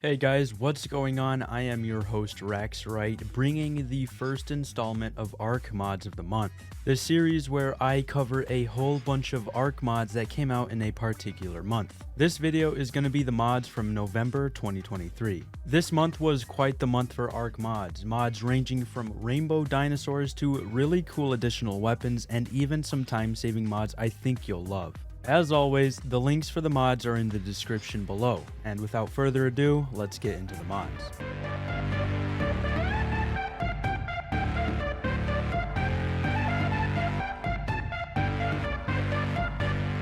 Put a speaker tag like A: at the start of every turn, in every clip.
A: Hey guys, what's going on? I am your host Raxceryte, bringing the first installment of ARK Mods of the Month. This series where I cover a whole bunch of ARK mods that came out in a particular month. This video is going to be the mods from November 2023. This month was quite the month for ARK mods ranging from rainbow dinosaurs to really cool additional weapons and even some time-saving mods I think you'll love. As always, the links for the mods are in the description below, and without further ado, let's get into the mods.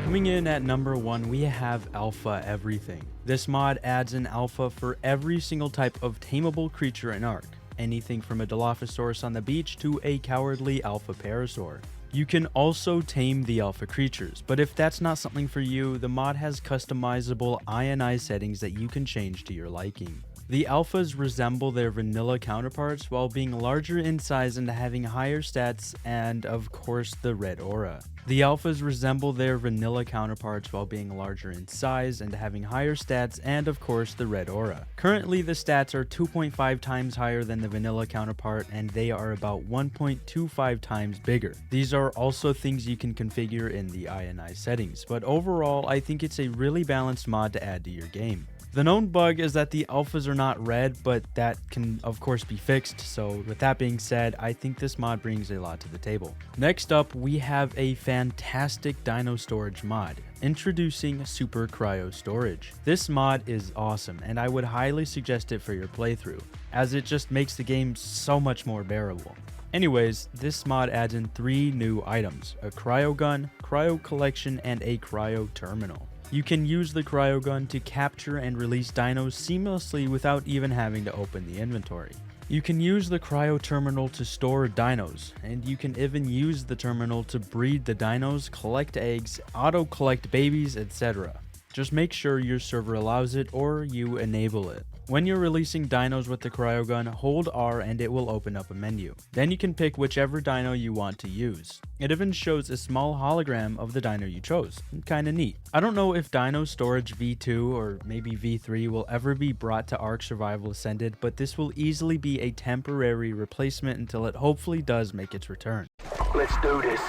A: Coming in at number 1, we have Alpha Everything. This mod adds an alpha for every single type of tameable creature in ARK, anything from a Dilophosaurus on the beach to a cowardly alpha parasaur. You can also tame the alpha creatures, but if that's not something for you, the mod has customizable ionized settings that you can change to your liking. The alphas resemble their vanilla counterparts while being larger in size and having higher stats and, of course, the red aura. The alphas resemble their vanilla counterparts while being larger in size and having higher stats and, of course, the red aura. Currently, the stats are 2.5 times higher than the vanilla counterpart and they are about 1.25 times bigger. These are also things you can configure in the ionized settings, but overall, I think it's a really balanced mod to add to your game. The known bug is that the alphas are not red, but that can of course be fixed, so with that being said, I think this mod brings a lot to the table. Next up, we have a fantastic dino storage mod, introducing Super Cryo Storage. This mod is awesome, and I would highly suggest it for your playthrough, as it just makes the game so much more bearable. Anyways, this mod adds in 3 new items, a cryo gun, cryo collection, and a cryo terminal. You can use the cryo gun to capture and release dinos seamlessly without even having to open the inventory. You can use the cryo terminal to store dinos, and you can even use the terminal to breed the dinos, collect eggs, auto-collect babies, etc. Just make sure your server allows it or you enable it. When you're releasing dinos with the cryo gun, hold R and it will open up a menu. Then you can pick whichever dino you want to use. It even shows a small hologram of the dino you chose. Kinda neat. I don't know if Dino Storage V2 or maybe V3 will ever be brought to ARK Survival Ascended, but this will easily be a temporary replacement until it hopefully does make its return.
B: Let's do this.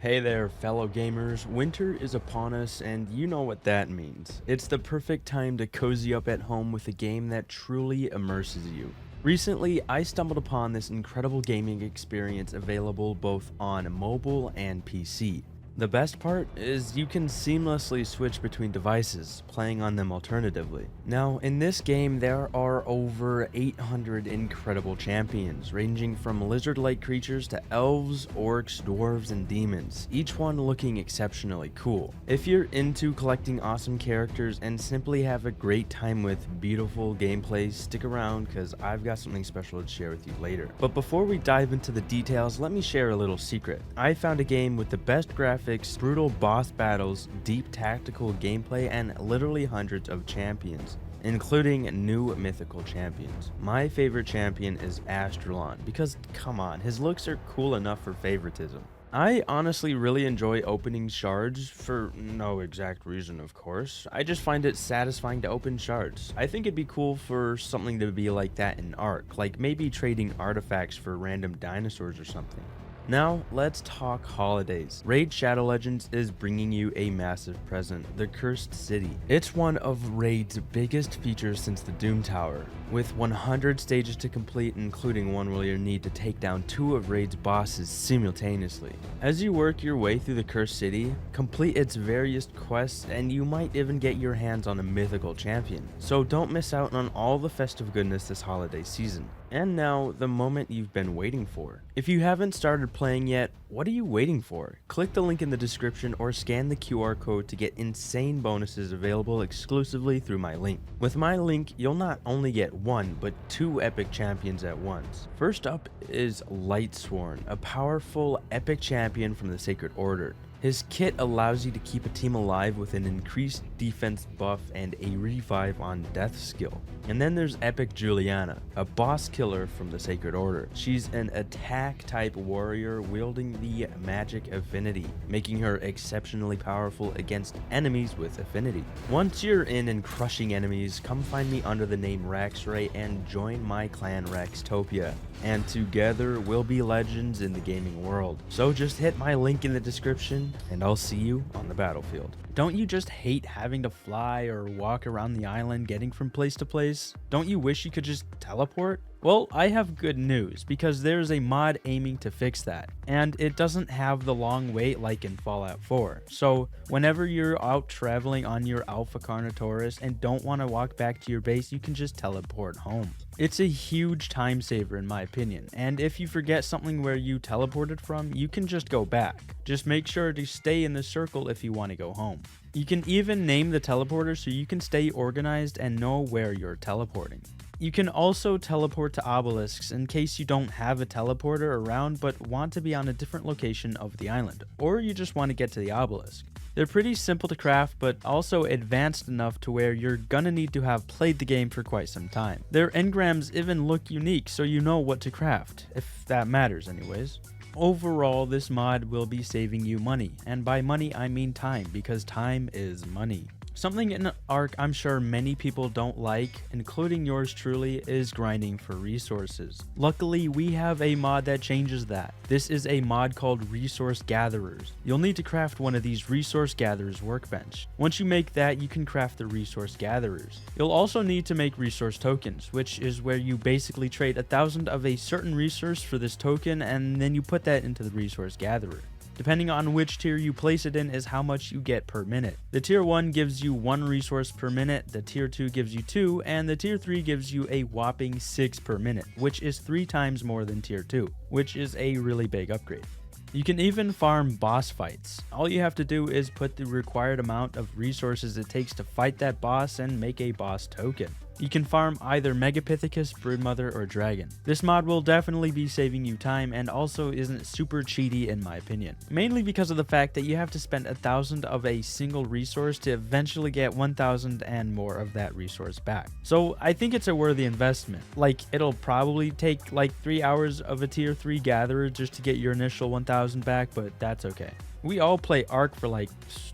A: Hey there, fellow gamers. Winter is upon us, and you know what that means. It's the perfect time to cozy up at home with a game that truly immerses you. Recently, I stumbled upon this incredible gaming experience available both on mobile and PC. The best part is you can seamlessly switch between devices, playing on them alternatively. Now, in this game, there are over 800 incredible champions, ranging from lizard-like creatures to elves, orcs, dwarves, and demons, each one looking exceptionally cool. If you're into collecting awesome characters and simply have a great time with beautiful gameplay, stick around because I've got something special to share with you later. But before we dive into the details, let me share a little secret. I found a game with the best graphics, brutal boss battles, deep tactical gameplay, and literally hundreds of champions, including new mythical champions. My favorite champion is Astrolon because, come on, his looks are cool enough for favoritism. I honestly really enjoy opening shards, for no exact reason of course. I just find it satisfying to open shards. I think it'd be cool for something to be like that in ARK, like maybe trading artifacts for random dinosaurs or something. Now, let's talk holidays. Raid Shadow Legends is bringing you a massive present, the Cursed City. It's one of Raid's biggest features since the Doom Tower, with 100 stages to complete, including one where you need to take down 2 of Raid's bosses simultaneously. As you work your way through the Cursed City, complete its various quests, and you might even get your hands on a mythical champion. So don't miss out on all the festive goodness this holiday season. And now, the moment you've been waiting for. If you haven't started playing yet, what are you waiting for? Click the link in the description or scan the QR code to get insane bonuses available exclusively through my link. With my link, you'll not only get 1, but 2 epic champions at once. First up is Lightsworn, a powerful epic champion from the Sacred Order. His kit allows you to keep a team alive with an increased defense buff and a revive on death skill. And then there's Epic Juliana, a boss killer from the Sacred Order. She's an attack type warrior wielding the magic affinity, making her exceptionally powerful against enemies with affinity. Once you're in and crushing enemies, come find me under the name Raxceryte and join my clan Raxtopia. And together we'll be legends in the gaming world. So just hit my link in the description and I'll see you on the battlefield. Don't you just hate having to fly or walk around the island getting from place to place? Don't you wish you could just teleport? Well, I have good news because there's a mod aiming to fix that, and it doesn't have the long wait like in Fallout 4. So whenever you're out traveling on your Alpha Carnotaurus and don't want to walk back to your base, you can just teleport home. It's a huge time saver in my opinion, and if you forget something where you teleported from, you can just go back. Just make sure to stay in the circle if you want to go home. You can even name the teleporter so you can stay organized and know where you're teleporting. You can also teleport to obelisks in case you don't have a teleporter around but want to be on a different location of the island, or you just want to get to the obelisk. They're pretty simple to craft, but also advanced enough to where you're gonna need to have played the game for quite some time. Their engrams even look unique, so you know what to craft, if that matters anyways. Overall, this mod will be saving you money, and by money I mean time, because time is money. Something in ARK I'm sure many people don't like, including yours truly, is grinding for resources. Luckily, we have a mod that changes that. This is a mod called Resource Gatherers. You'll need to craft one of these Resource Gatherers workbench. Once you make that, you can craft the Resource Gatherers. You'll also need to make resource tokens, which is where you basically trade 1,000 of a certain resource for this token, and then you put that into the Resource Gatherer. Depending on which tier you place it in is how much you get per minute. The tier 1 gives you 1 resource per minute, the tier 2 gives you 2, and the tier 3 gives you a whopping 6 per minute, which is 3 times more than tier 2, which is a really big upgrade. You can even farm boss fights. All you have to do is put the required amount of resources it takes to fight that boss and make a boss token. You can farm either Megapithecus, Broodmother, or Dragon. This mod will definitely be saving you time and also isn't super cheaty in my opinion. Mainly because of the fact that you have to spend 1,000 of a single resource to eventually get 1,000 and more of that resource back. So I think it's a worthy investment. Like, it'll probably take like 3 hours of a tier 3 gatherer just to get your initial 1,000 back, but that's okay. We all play ARK for like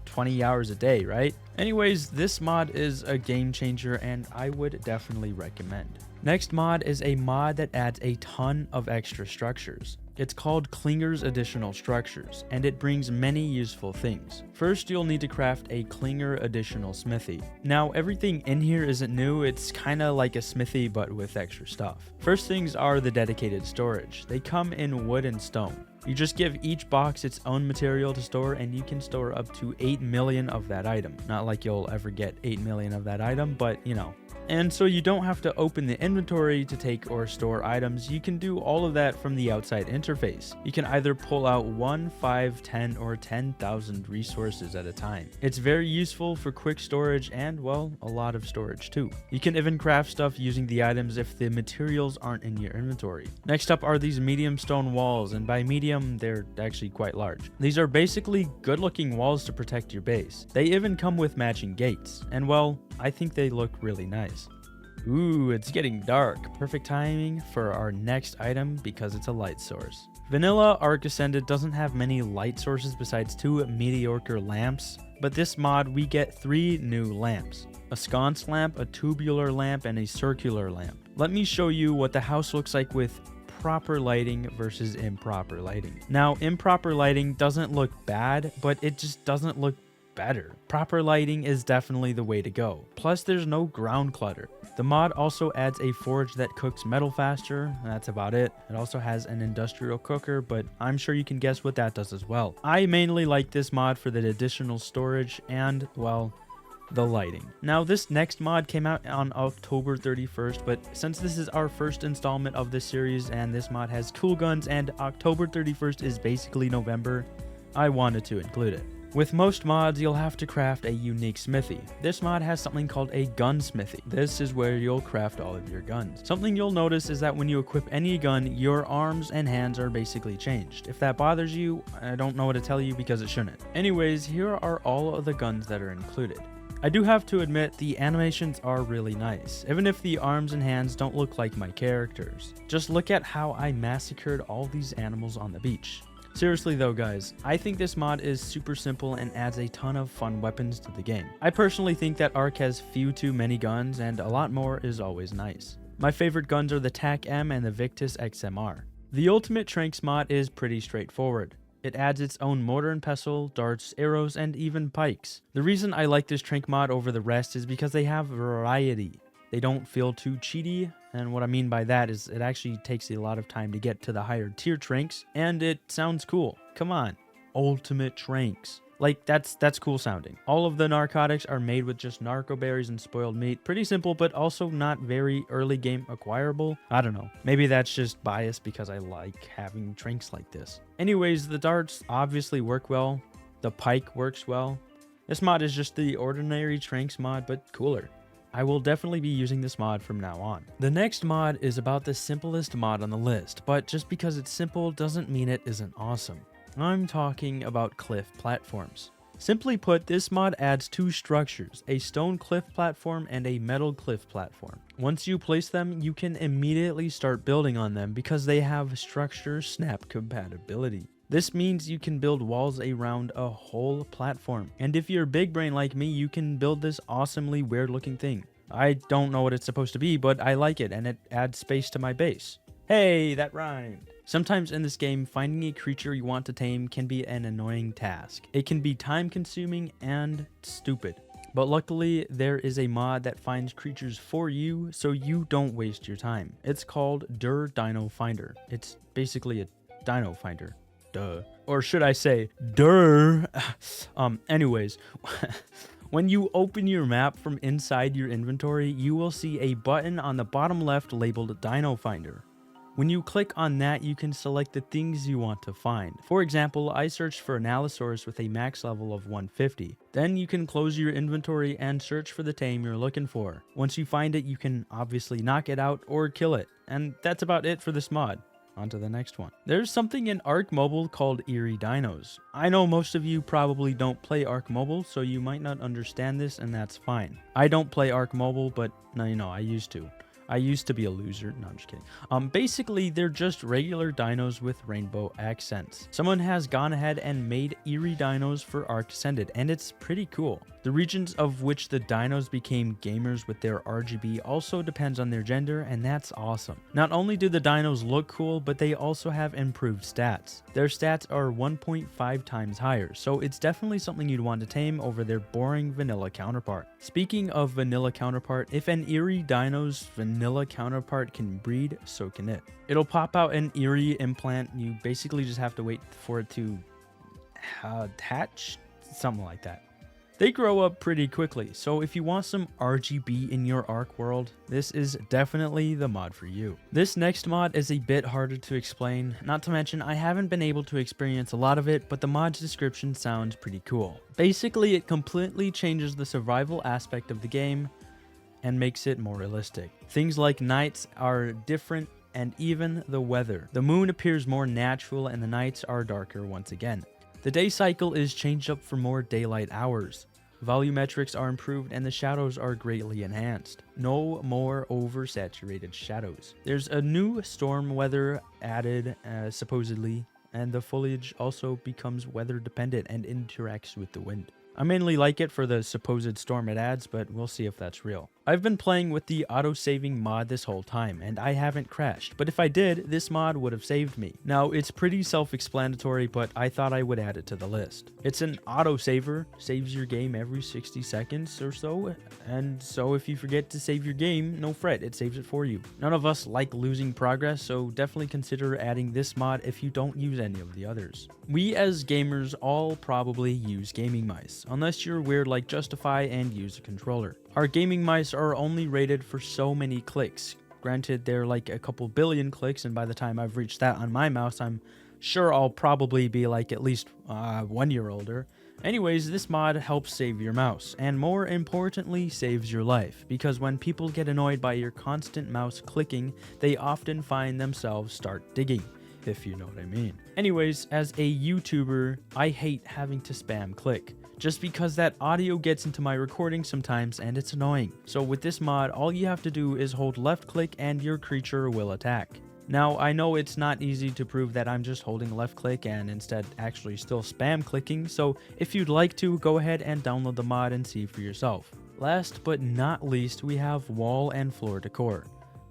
A: 20 hours a day, right? Anyways, this mod is a game changer and I would definitely recommend. Next mod is a mod that adds a ton of extra structures. It's called Klinger's Additional Structures, and it brings many useful things. First, you'll need to craft a Klinger Additional Smithy. Now, everything in here isn't new, it's kinda like a smithy but with extra stuff. First things are the dedicated storage. They come in wood and stone. You just give each box its own material to store and you can store up to 8 million of that item. Not like you'll ever get 8 million of that item, but you know. And so you don't have to open the inventory to take or store items, you can do all of that from the outside interface. You can either pull out 1, 5, 10, or 10,000 resources at a time. It's very useful for quick storage and, well, a lot of storage too. You can even craft stuff using the items if the materials aren't in your inventory. Next up are these medium stone walls, and by medium, they're actually quite large. These are basically good looking walls to protect your base. They even come with matching gates, and well, I think they look really nice. Ooh, it's getting dark. Perfect timing for our next item because it's a light source. Vanilla ARK Ascended doesn't have many light sources besides 2 mediocre lamps, but this mod we get 3 new lamps. A sconce lamp, a tubular lamp, and a circular lamp. Let me show you what the house looks like with proper lighting versus improper lighting. Now, improper lighting doesn't look bad, but it just doesn't look better. Proper lighting is definitely the way to go. Plus, there's no ground clutter. The mod also adds a forge that cooks metal faster, and that's about it. It also has an industrial cooker, but I'm sure you can guess what that does as well. I mainly like this mod for the additional storage and, well, the lighting. Now, this next mod came out on October 31st, but since this is our first installment of this series and this mod has cool guns and October 31st is basically November, I wanted to include it. With most mods, you'll have to craft a unique smithy. This mod has something called a gun smithy. This is where you'll craft all of your guns. Something you'll notice is that when you equip any gun, your arms and hands are basically changed. If that bothers you, I don't know what to tell you because it shouldn't. Anyways, here are all of the guns that are included. I do have to admit, the animations are really nice, even if the arms and hands don't look like my characters. Just look at how I massacred all these animals on the beach. Seriously though guys, I think this mod is super simple and adds a ton of fun weapons to the game. I personally think that ARK has few too many guns and a lot more is always nice. My favorite guns are the TAC-M and the Victus XMR. The Ultimate Trinks mod is pretty straightforward. It adds its own mortar and pestle, darts, arrows, and even pikes. The reason I like this Trink mod over the rest is because they have variety. They don't feel too cheaty, and what I mean by that is it actually takes a lot of time to get to the higher tier Trinks, and it sounds cool. Come on, Ultimate Trinks. Like, that's cool sounding. All of the narcotics are made with just narco berries and spoiled meat. Pretty simple, but also not very early game acquirable. I don't know. Maybe that's just biased because I like having Trinks like this. Anyways, the darts obviously work well. The pike works well. This mod is just the ordinary Trinks mod, but cooler. I will definitely be using this mod from now on. The next mod is about the simplest mod on the list, but just because it's simple doesn't mean it isn't awesome. I'm talking about cliff platforms. Simply put, this mod adds two structures, a stone cliff platform and a metal cliff platform. Once you place them, you can immediately start building on them because they have structure snap compatibility. This means you can build walls around a whole platform. And if you're big brain like me, you can build this awesomely weird looking thing. I don't know what it's supposed to be, but I like it and it adds space to my base. Hey, that rhymed. Sometimes in this game, finding a creature you want to tame can be an annoying task. It can be time consuming and stupid. But luckily, there is a mod that finds creatures for you so you don't waste your time. It's called Dino Finder. It's basically a dino finder. Duh. Or should I say, durr. Anyways, when you open your map from inside your inventory, you will see a button on the bottom left labeled Dino Finder. When you click on that, you can select the things you want to find. For example, I searched for an Allosaurus with a max level of 150. Then you can close your inventory and search for the tame you're looking for. Once you find it, you can obviously knock it out or kill it. And that's about it for this mod. On to the next one. There's something in ARK Mobile called Eerie Dinos. I know most of you probably don't play ARK Mobile, so you might not understand this, and that's fine. I don't play ARK Mobile, but no, I used to. I used to be a loser. No, I'm just kidding. Basically, they're just regular dinos with rainbow accents. Someone has gone ahead and made Eerie Dinos for ARK Ascended, and it's pretty cool. The regions of which the dinos became gamers with their RGB also depends on their gender, and that's awesome. Not only do the dinos look cool, but they also have improved stats. Their stats are 1.5 times higher, so it's definitely something you'd want to tame over their boring vanilla counterpart. Speaking of vanilla counterpart, if an Eerie Dino's vanilla counterpart can breed, so can it. It'll pop out an Eerie implant. You basically just have to wait for it to hatch, something like that. They grow up pretty quickly, so if you want some RGB in your ARK world, this is definitely the mod for you. This next mod is a bit harder to explain, not to mention I haven't been able to experience a lot of it, but the mod's description sounds pretty cool. Basically, it completely changes the survival aspect of the game and makes it more realistic. Things like nights are different and even the weather. The moon appears more natural and the nights are darker once again. The day cycle is changed up for more daylight hours. Volumetrics are improved and the shadows are greatly enhanced. No more oversaturated shadows. There's a new storm weather added, supposedly, and the foliage also becomes weather dependent and interacts with the wind. I mainly like it for the supposed storm it adds, but we'll see if that's real. I've been playing with the auto-saving mod this whole time, and I haven't crashed, but if I did, this mod would have saved me. Now, it's pretty self-explanatory, but I thought I would add it to the list. It's an auto-saver, saves your game every 60 seconds or so, and so if you forget to save your game, no fret, it saves it for you. None of us like losing progress, so definitely consider adding this mod if you don't use any of the others. We as gamers all probably use gaming mice, unless you're weird like Justify and use a controller. Our gaming mice are only rated for so many clicks. Granted, they're like a couple billion clicks, and by the time I've reached that on my mouse, I'm sure I'll probably be like at least 1 year older. Anyways, this mod helps save your mouse, and more importantly, saves your life, because when people get annoyed by your constant mouse clicking, they often find themselves start digging, if you know what I mean. Anyways, as a YouTuber, I hate having to spam click, just because that audio gets into my recording sometimes and it's annoying. So with this mod, all you have to do is hold left click and your creature will attack. Now, I know it's not easy to prove that I'm just holding left click and instead actually still spam clicking, so if you'd like to, go ahead and download the mod and see for yourself. Last but not least, we have wall and floor decor.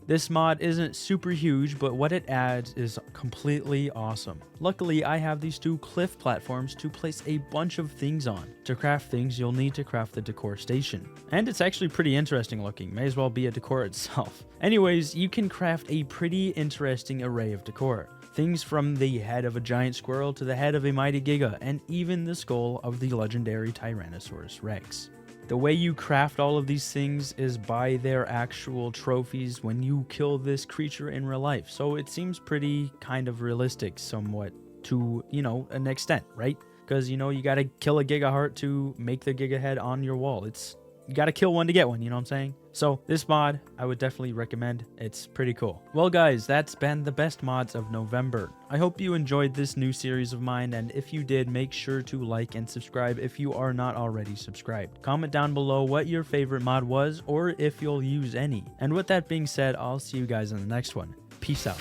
A: This mod isn't super huge, but what it adds is completely awesome. Luckily, I have these two cliff platforms to place a bunch of things on. To craft things, you'll need to craft the decor station. And it's actually pretty interesting looking, may as well be a decor itself. Anyways, you can craft a pretty interesting array of decor. Things from the head of a giant squirrel to the head of a mighty giga, and even the skull of the legendary Tyrannosaurus Rex. The way you craft all of these things is by their actual trophies when you kill this creature in real life. So it seems pretty kind of realistic somewhat to, an extent, right? Because, you gotta kill a giga heart to make the giga head on your wall. You gotta kill one to get one, you know what I'm saying? So this mod, I would definitely recommend. It's pretty cool. Well guys, that's been the best mods of November. I hope you enjoyed this new series of mine, and if you did, make sure to like and subscribe if you are not already subscribed. Comment down below what your favorite mod was, or if you'll use any. And with that being said, I'll see you guys in the next one. Peace out.